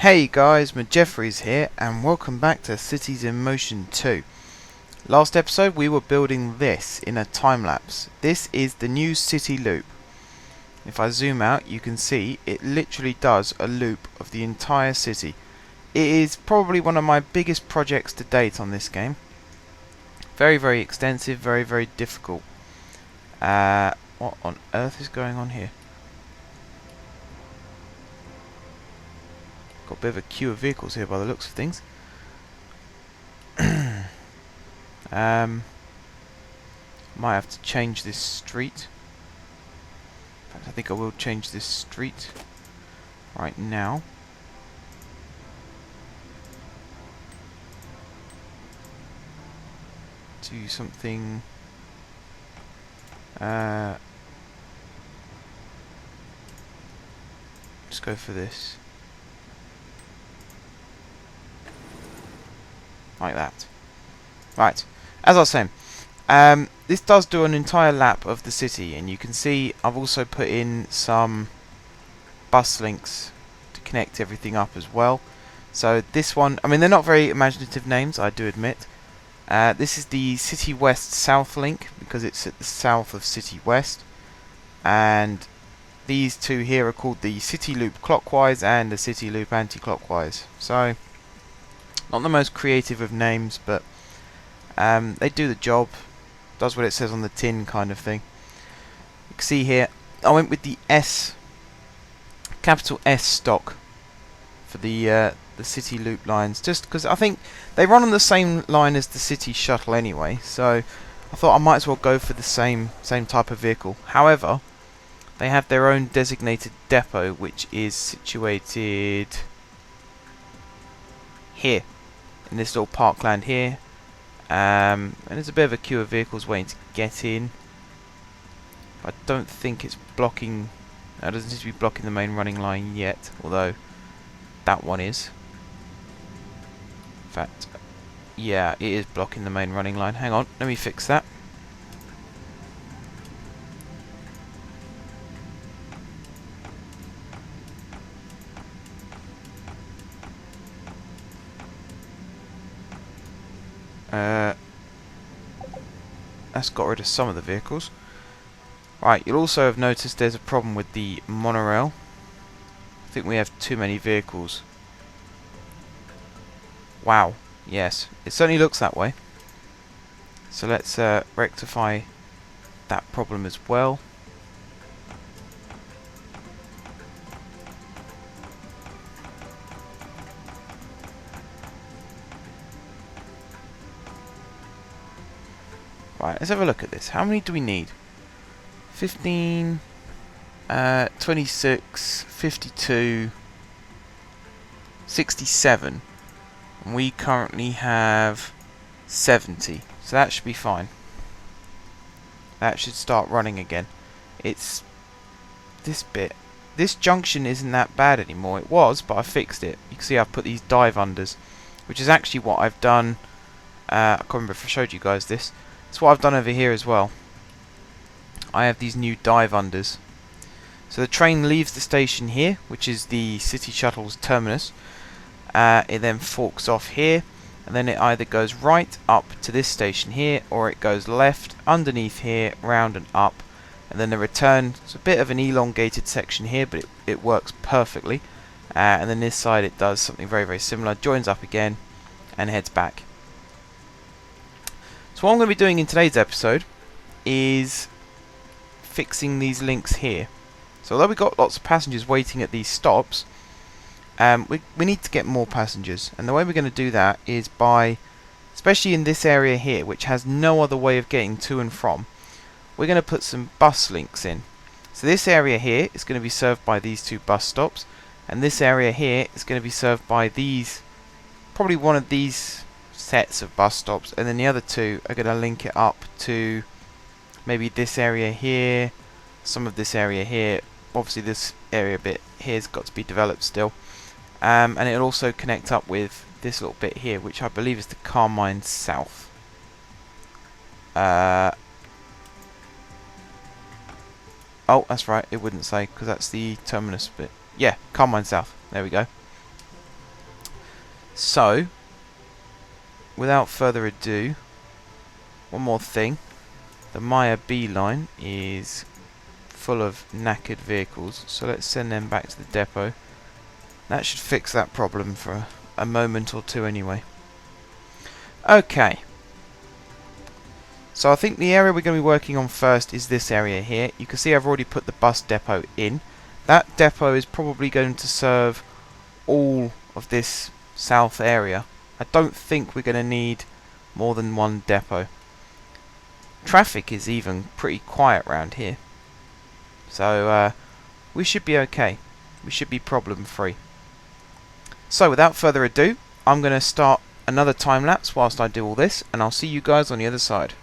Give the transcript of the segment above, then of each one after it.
Hey guys, Jeffries here, and welcome back to Cities in Motion 2. Last episode we were building this in a time-lapse. This is the new city loop. If I zoom out, you can see it literally does a loop of the entire city. It is probably one of my biggest projects to date on this game. Very extensive, very difficult. What on earth is going on here? Got a bit of a queue of vehicles here by the looks of things. Might have to change this street. In fact, I think I will change this street right now. Do something. Just go for this. Like that. Right, as I was saying, this does do an entire lap of the city, and you can see I've also put in some bus links to connect everything up as well. So this one, I mean, they're not very imaginative names, I do admit. This is the City West South link because it's at the south of City West, and these two here are called the City Loop Clockwise and the City Loop Anti-Clockwise. So not the most creative of names, but they do the job. Does what it says on the tin, kind of thing. You can see here, I went with the S, capital S stock for the city loop lines, just because I think they run on the same line as the city shuttle anyway. So I thought I might as well go for the same type of vehicle. However, they have their own designated depot, which is situated here in this little parkland here, and there's a bit of a queue of vehicles waiting to get in. I don't think it's blocking. No, it doesn't seem to be blocking the main running line yet, although that one is. In fact, yeah, it is blocking the main running line. Hang on, let me fix that. That's got rid of some of the vehicles. Right, you'll also have noticed there's a problem with the monorail. I think we have too many vehicles. Wow, yes, it certainly looks that way. So let's rectify that problem as well. Right, let's have a look at this. How many do we need? 15, 26, 52, 67. And we currently have 70. So that should be fine. That should start running again. It's this bit. This junction isn't that bad anymore. It was, but I fixed it. You can see I've put these dive unders, which is actually what I've done. I can't remember if I showed you guys this. That's what I've done over here as well. I have these new dive unders. So the train leaves the station here, which is the city shuttle's terminus. It then forks off here, and then it either goes right up to this station here, or it goes left underneath here, round and up, and then the return. It's a bit of an elongated section here, but it works perfectly. And then this side it does something very similar, joins up again and heads back. So what I'm going to be doing in today's episode is fixing these links here. So although we've got lots of passengers waiting at these stops, we need to get more passengers, and the way we're going to do that is by, especially in this area here, which has no other way of getting to and from, we're going to put some bus links in. So this area here is going to be served by these two bus stops, and this area here is going to be served by these, probably one of these sets of bus stops, and then the other two are going to link it up to maybe this area here, some of this area here. Obviously this area bit here's got to be developed still, and it'll also connect up with this little bit here, which I believe is the Carmine South. Oh, that's right, it wouldn't say, because that's the terminus bit. Yeah, Carmine South, there we go. So, without further ado, one more thing. The Maya B line is full of knackered vehicles, so let's send them back to the depot. That should fix that problem for a moment or two anyway. Okay. So I think the area we're going to be working on first is this area here. You can see I've already put the bus depot in. That depot is probably going to serve all of this south area. I don't think we're going to need more than one depot. Traffic is even pretty quiet around here. So we should be okay. We should be problem free. So without further ado, I'm going to start another time lapse whilst I do all this, and I'll see you guys on the other side.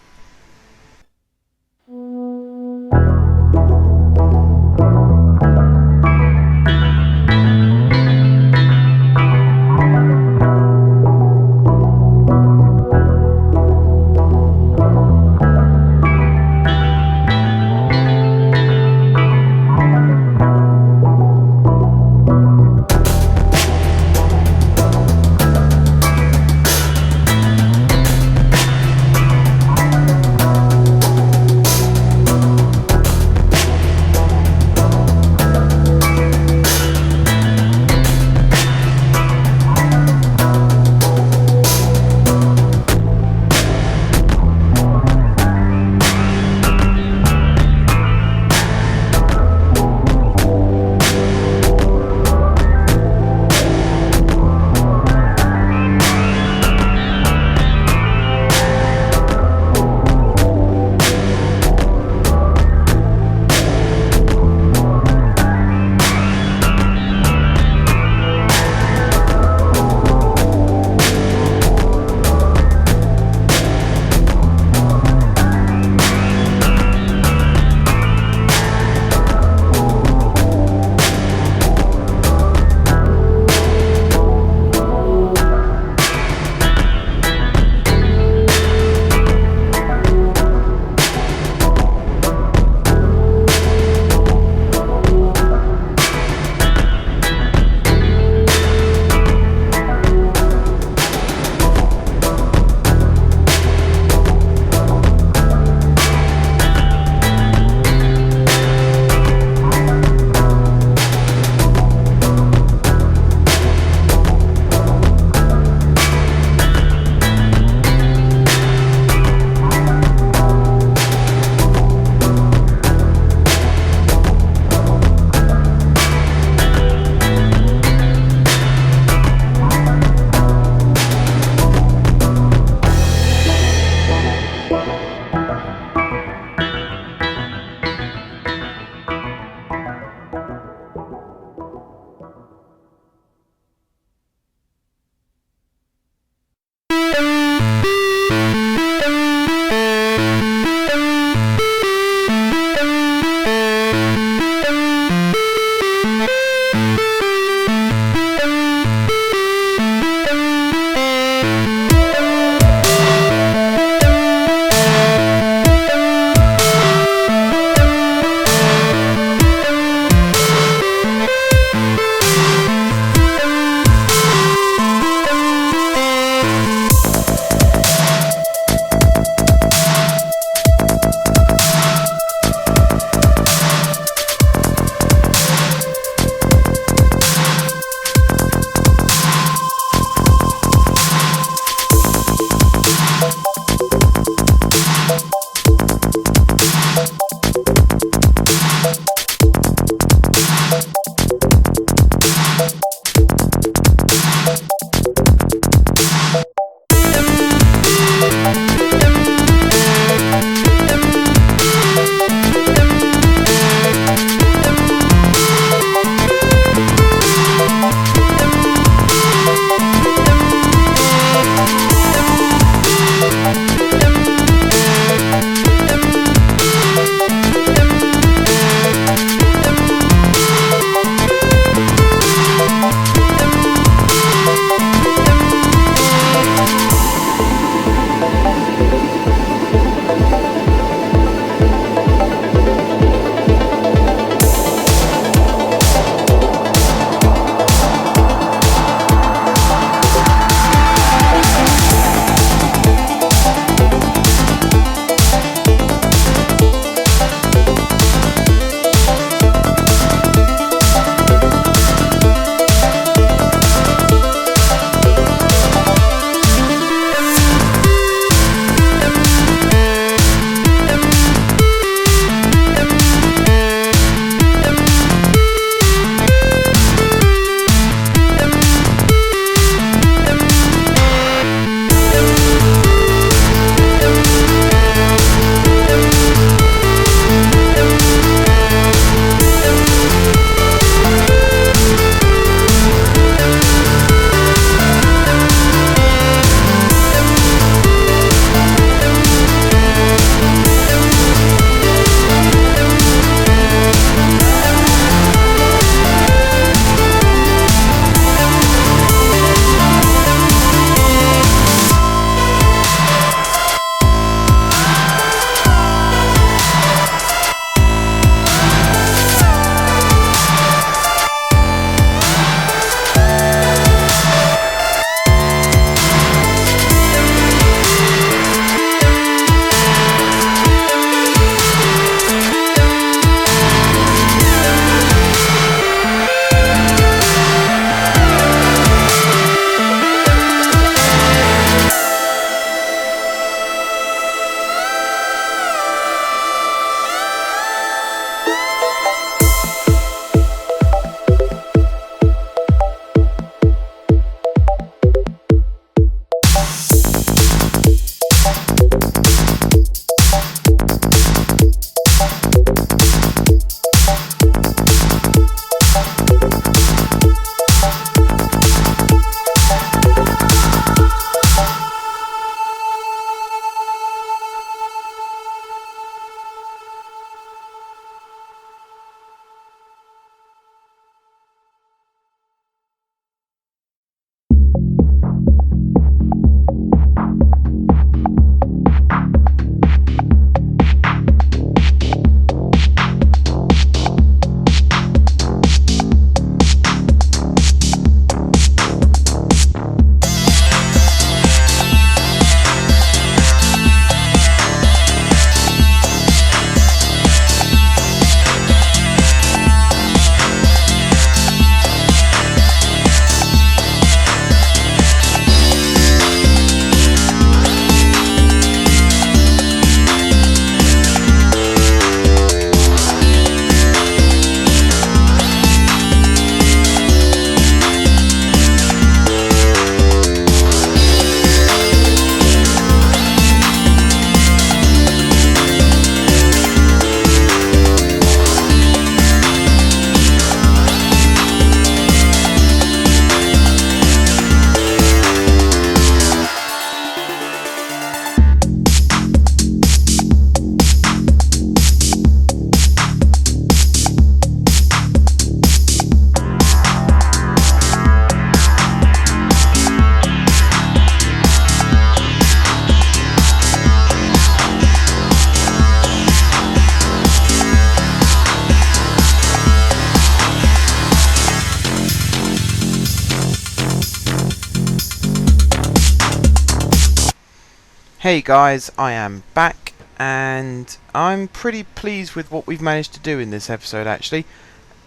Hey guys, I am back and I'm pretty pleased with what we've managed to do in this episode actually.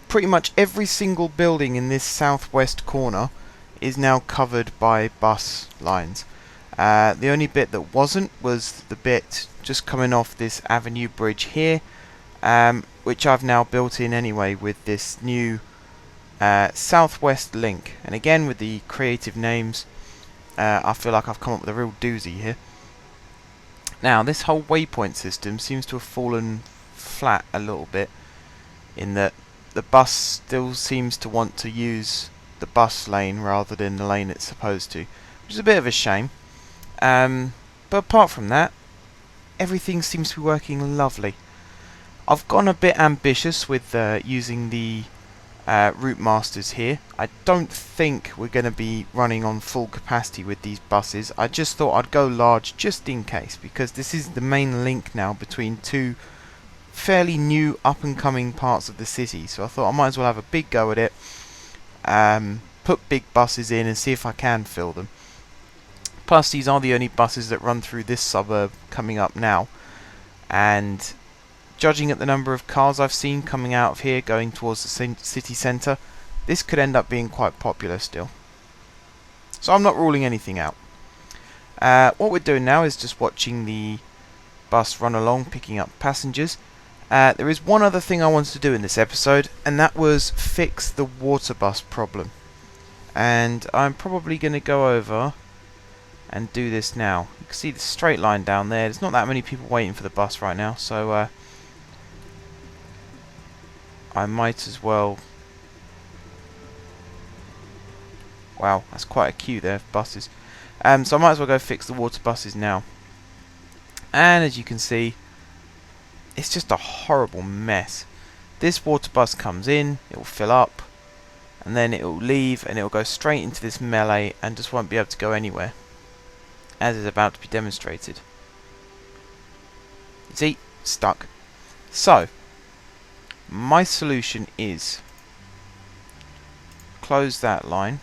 Pretty much every single building in this southwest corner is now covered by bus lines. The only bit that wasn't was the bit just coming off this avenue bridge here, which I've now built in anyway with this new southwest link. And again with the creative names, I feel like I've come up with a real doozy here. Now, this whole waypoint system seems to have fallen flat a little bit, in that the bus still seems to want to use the bus lane rather than the lane it's supposed to, which is a bit of a shame. But apart from that, everything seems to be working lovely. I've gone a bit ambitious with using the route masters here. I don't think we're going to be running on full capacity with these buses. I just thought I'd go large just in case, because this is the main link now between two fairly new up and coming parts of the city, so I thought I might as well have a big go at it, put big buses in and see if I can fill them. Plus these are the only buses that run through this suburb coming up now, and judging at the number of cars I've seen coming out of here going towards the city centre, this could end up being quite popular still. So I'm not ruling anything out. What we're doing now is just watching the bus run along, picking up passengers. There is one other thing I wanted to do in this episode, and that was fix the water bus problem. And I'm probably going to go over and do this now. You can see the straight line down there. There's not that many people waiting for the bus right now, so I might as well... Wow, that's quite a queue there of buses. So I might as well go fix the water buses now. And as you can see, it's just a horrible mess. This water bus comes in, it will fill up, and then it will leave, and it will go straight into this melee and just won't be able to go anywhere, as is about to be demonstrated. You see? Stuck. So, my solution is close that line,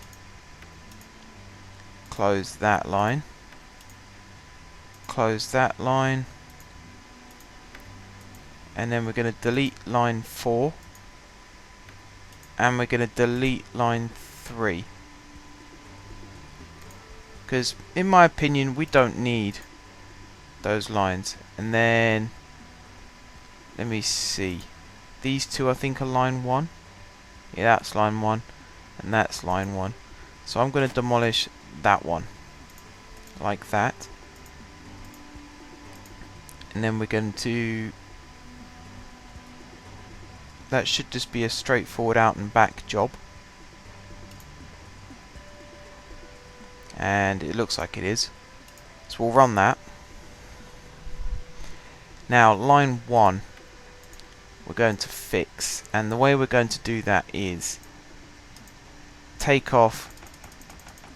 close that line, close that line, and then we're going to delete line 4, and we're going to delete line 3, because in my opinion we don't need those lines. And then let me see, these two I think are line 1. Yeah, that's line 1 and that's line 1. So I'm going to demolish that one like that, and then we're going to... that should just be a straightforward out and back job, and it looks like it is, so we'll run that. Now line 1 we're going to fix, and the way we're going to do that is take off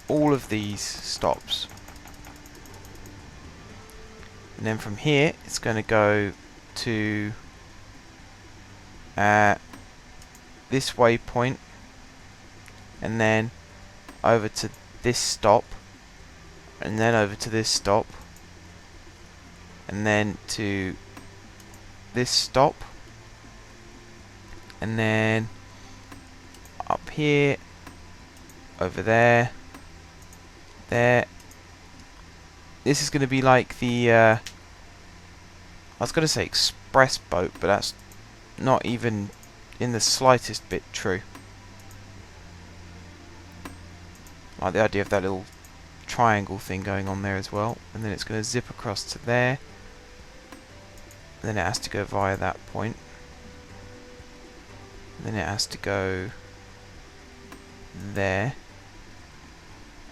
all of these stops, and then from here it's going to go to this waypoint, and then over to this stop, and then over to this stop, and then to this stop, and then up here, over there, there. This is going to be like the I was going to say express boat, but that's not even in the slightest bit true. I like the idea of that little triangle thing going on there as well, and then it's going to zip across to there, and then it has to go via that point, and then it has to go there,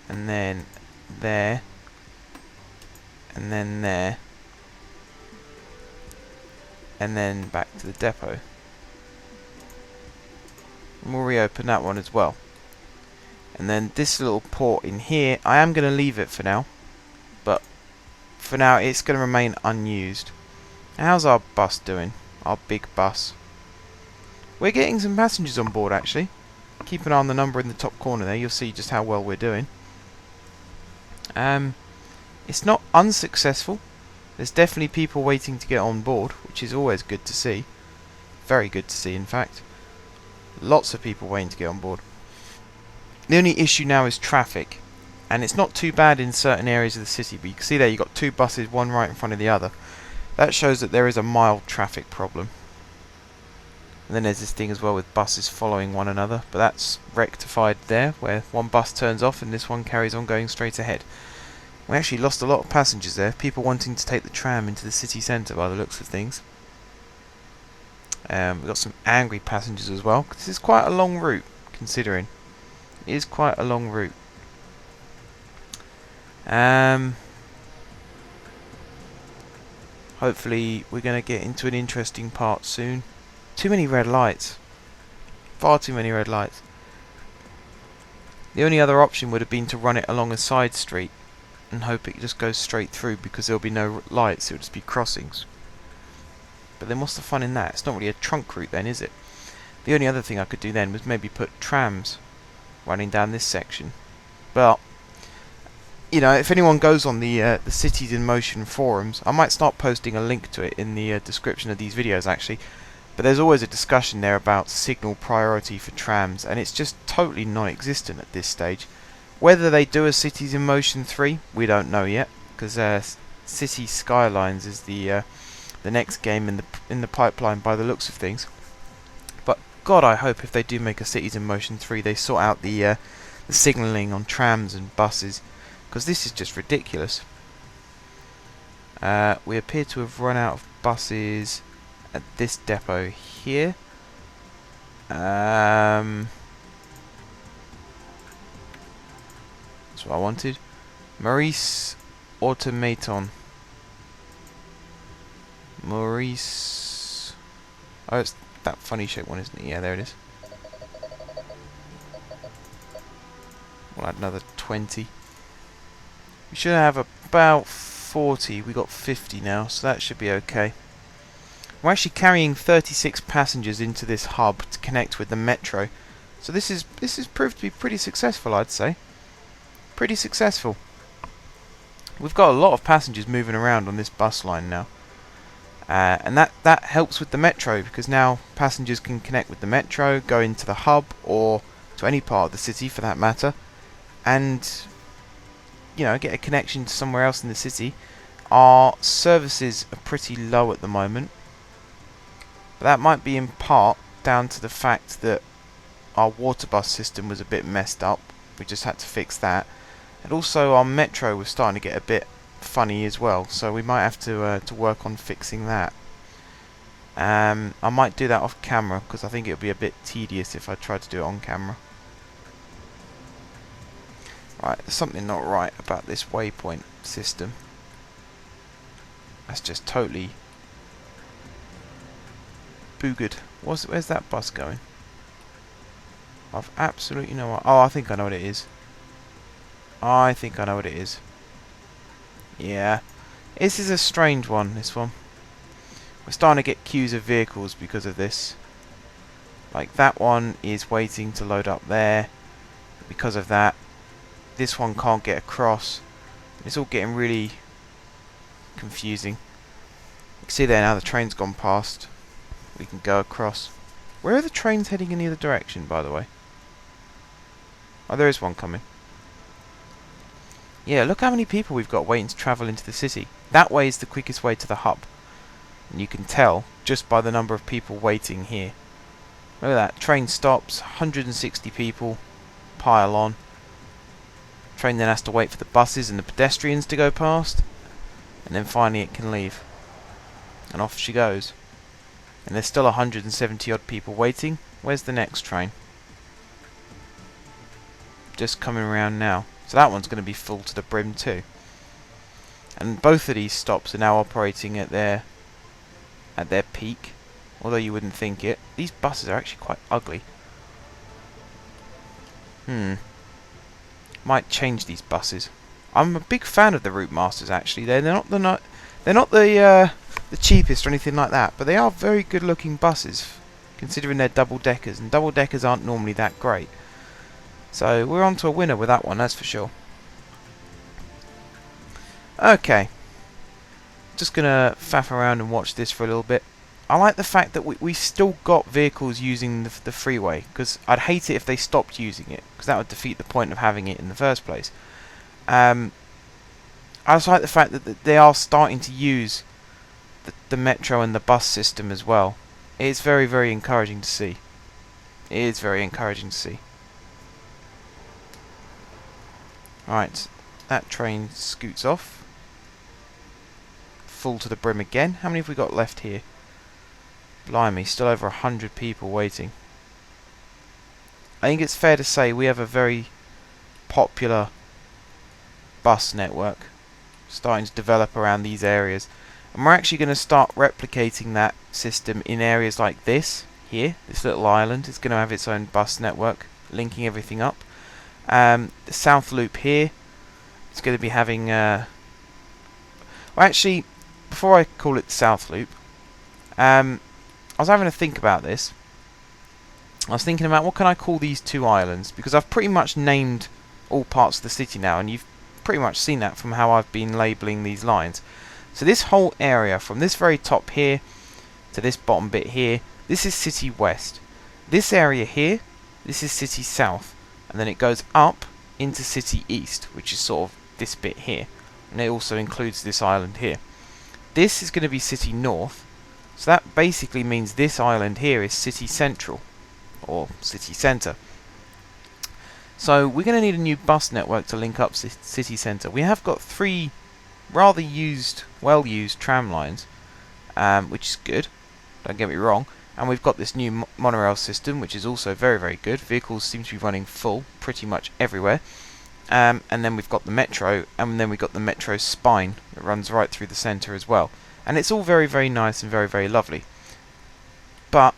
and then there, and then there, and then back to the depot. And we'll reopen that one as well. And then this little port in here, I am going to leave it for now, but for now it's going to remain unused. How's our bus doing? Our big bus. We're getting some passengers on board actually. Keep an eye on the number in the top corner there, you'll see just how well we're doing. It's not unsuccessful. There's definitely people waiting to get on board, which is always good to see. Very good to see, in fact. Lots of people waiting to get on board. The only issue now is traffic. And it's not too bad in certain areas of the city, but you can see there you've got two buses, one right in front of the other. That shows that there is a mild traffic problem. And then there's this thing as well with buses following one another, but that's rectified there, where one bus turns off and this one carries on going straight ahead. We actually lost a lot of passengers there, people wanting to take the tram into the city centre by the looks of things. We've got some angry passengers as well, 'cause this is quite a long route, considering. It is quite a long route. Hopefully we're going to get into an interesting part soon. Too many red lights. Far too many red lights. The only other option would have been to run it along a side street and hope it just goes straight through, because there'll be no lights, it'll just be crossings. But then what's the fun in that? It's not really a trunk route then, is it? The only other thing I could do then was maybe put trams running down this section. But you know, if anyone goes on the Cities in Motion forums, I might start posting a link to it in the description of these videos actually. But there's always a discussion there about signal priority for trams, and it's just totally non-existent at this stage. Whether they do a Cities in Motion 3, we don't know yet, because City Skylines is the next game in the pipeline by the looks of things. But God, I hope if they do make a Cities in Motion 3, they sort out the signalling on trams and buses, because this is just ridiculous. We appear to have run out of buses at this depot here. That's what I wanted. Maurice Automaton. Maurice. Oh, it's that funny shaped one, isn't it? Yeah, there it is. We'll add another 20. We should have about 40. We got 50 now, so that should be okay. We're actually carrying 36 passengers into this hub to connect with the metro. So this is proved to be pretty successful, I'd say. Pretty successful. We've got a lot of passengers moving around on this bus line now. And that helps with the metro, because now passengers can connect with the metro, go into the hub, or to any part of the city for that matter, and you know, get a connection to somewhere else in the city. Our services are pretty low at the moment, but that might be in part down to the fact that our water bus system was a bit messed up. We just had to fix that, and also our metro was starting to get a bit funny as well, so we might have to work on fixing that. I might do that off camera, because I think it would be a bit tedious if I tried to do it on camera. Right, there's something not right about this waypoint system. That's just totally boogered. Where's that bus going? I've absolutely no idea. Oh, I think I know what it is. I think I know what it is. Yeah. This is a strange one, this one. We're starting to get queues of vehicles because of this. Like that one is waiting to load up there. Because of that, this one can't get across. It's all getting really confusing. You can see there now the train's gone past. We can go across. Where are the trains heading in the other direction, by the way? Oh, there is one coming. Yeah, look how many people we've got waiting to travel into the city. That way is the quickest way to the hub. And you can tell just by the number of people waiting here. Look at that. Train stops, 160 people pile on. Train then has to wait for the buses and the pedestrians to go past, and then finally it can leave. And off she goes. And there's still 170 odd people waiting. Where's the next train? Just coming around now. So that one's going to be full to the brim too. And both of these stops are now operating at their peak, although you wouldn't think it. These buses are actually quite ugly. Might change these buses. I'm a big fan of the Route Masters actually. They're not the cheapest or anything like that, but they are very good looking buses considering they're double deckers, and double deckers aren't normally that great. So we're on to a winner with that one, that's for sure. Okay, just gonna faff around and watch this for a little bit. I like the fact that we've still got vehicles using the freeway, because I'd hate it if they stopped using it, because that would defeat the point of having it in the first place. I also like the fact that they are starting to use the metro and the bus system as well. It's very, very encouraging to see. It is very encouraging to see. Right, that train scoots off. Full to the brim again. How many have we got left here? Blimey, still over 100 people waiting. I think it's fair to say we have a very popular bus network starting to develop around these areas. And we're actually going to start replicating that system in areas like this, here. This little island is going to have its own bus network, linking everything up. The South Loop here is going to be having... well, actually, before I call it the South Loop, I was having to think about this. I was thinking about what can I call these two islands, because I've pretty much named all parts of the city now, and you've pretty much seen that from how I've been labelling these lines. So this whole area, from this very top here to this bottom bit here, this is City West. This area here, this is City South, and then it goes up into City East, which is sort of this bit here, and it also includes this island here. This is going to be City North, so that basically means this island here is City Central, or City Centre. So we're going to need a new bus network to link up City Centre. We have got 3 rather well-used tram lines, which is good, don't get me wrong. And we've got this new monorail system, which is also very, very good. Vehicles seem to be running full pretty much everywhere. And then we've got the metro, and then we've got the metro spine that runs right through the centre as well. And it's all very, very nice and very, very lovely. But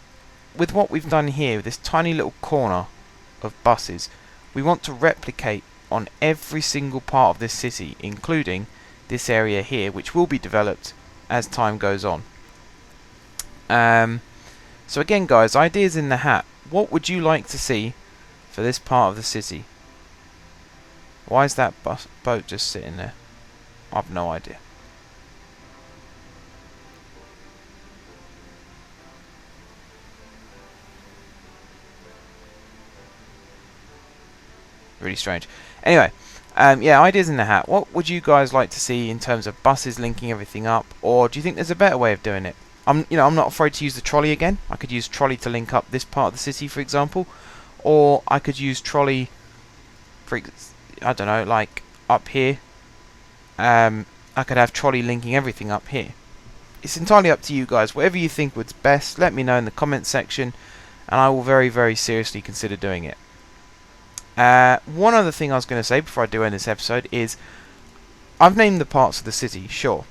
with what we've done here, with this tiny little corner of buses, we want to replicate on every single part of this city, including this area here, which will be developed as time goes on. So again, guys, ideas in the hat. What would you like to see for this part of the city? Why is that boat just sitting there? I've no idea. Really strange. Anyway, yeah, ideas in the hat. What would you guys like to see in terms of buses linking everything up, or do you think there's a better way of doing it? I'm not afraid to use the trolley again. I could use trolley to link up this part of the city, for example, or I could use trolley for, I don't know, like up here. I could have trolley linking everything up here. It's entirely up to you guys. Whatever you think would best, let me know in the comments section, and I will very, very seriously consider doing it. One other thing I was going to say before I do end this episode is I've named the parts of the city, sure.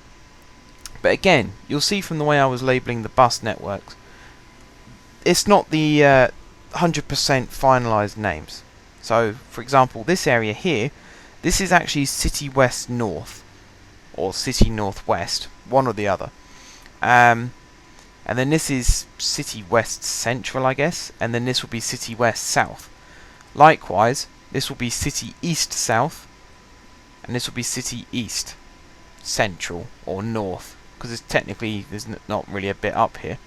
But again, you'll see from the way I was labelling the bus networks, it's not the 100% finalised names. So, for example, this area here, this is actually City West North, or City Northwest, one or the other. And then this is City West Central, I guess, and then this will be City West South. Likewise, this will be City East South, and this will be City East Central, or North, because it's technically, there's not really a bit up here.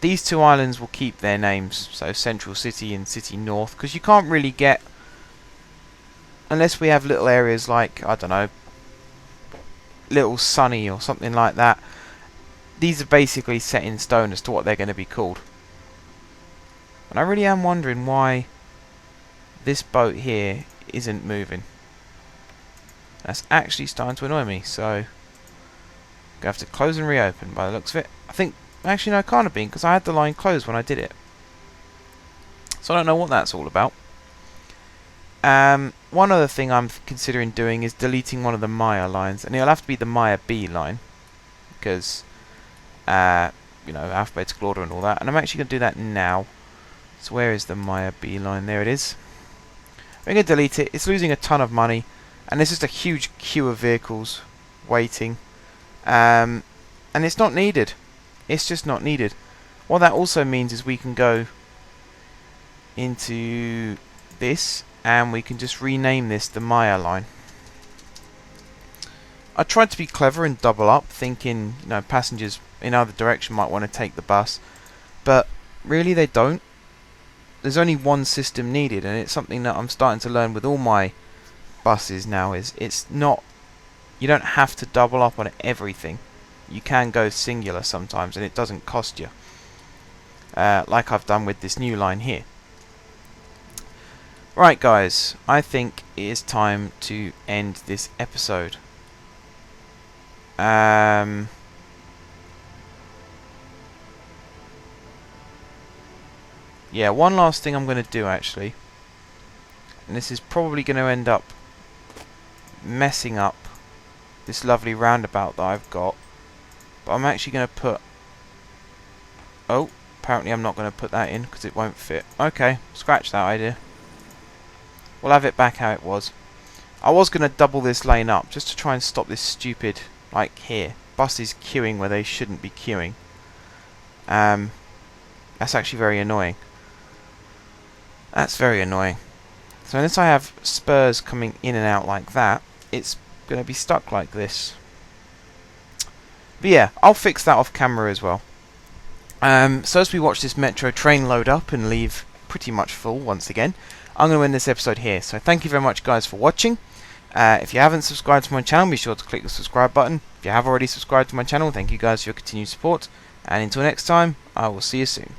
These two islands will keep their names, so Central City and City North, because you can't really get, unless we have little areas like, I don't know, Little Sunny or something like that. These are basically set in stone as to what they're going to be called. And I really am wondering why this boat here isn't moving. That's actually starting to annoy me, so I'm going to have to close and reopen by the looks of it. I think, actually no, it can't have been, because I had the line closed when I did it. So I don't know what that's all about. One other thing I'm considering doing is deleting one of the Maya lines, and it'll have to be the Maya B line, because, you know, alphabetical order and all that, and I'm actually going to do that now. So where is the Maya B line? There it is. I'm going to delete it. It's losing a ton of money, and there's just a huge queue of vehicles waiting, and it's not needed. It's just not needed. What that also means is we can go into this, and we can just rename this the Maya line. I tried to be clever and double up, thinking, you know, passengers in either direction might want to take the bus, but really they don't. There's only one system needed, and it's something that I'm starting to learn with all my buses now. Is it's not, you don't have to double up on everything. You can go singular sometimes, and it doesn't cost you. Like I've done with this new line here. Right, guys, I think it is time to end this episode. Yeah, one last thing I'm going to do actually, and this is probably going to end up messing up this lovely roundabout that I've got, but I'm actually going to put, oh, apparently I'm not going to put that in because it won't fit. Okay, scratch that idea. We'll have it back how it was. I was going to double this lane up just to try and stop this stupid, like here, buses queuing where they shouldn't be queuing. That's actually very annoying. That's very annoying. So unless I have spurs coming in and out like that, it's going to be stuck like this. But yeah, I'll fix that off camera as well. So as we watch this metro train load up and leave pretty much full once again, I'm going to end this episode here. So thank you very much, guys, for watching. If you haven't subscribed to my channel, be sure to click the subscribe button. If you have already subscribed to my channel, thank you guys for your continued support. And until next time, I will see you soon.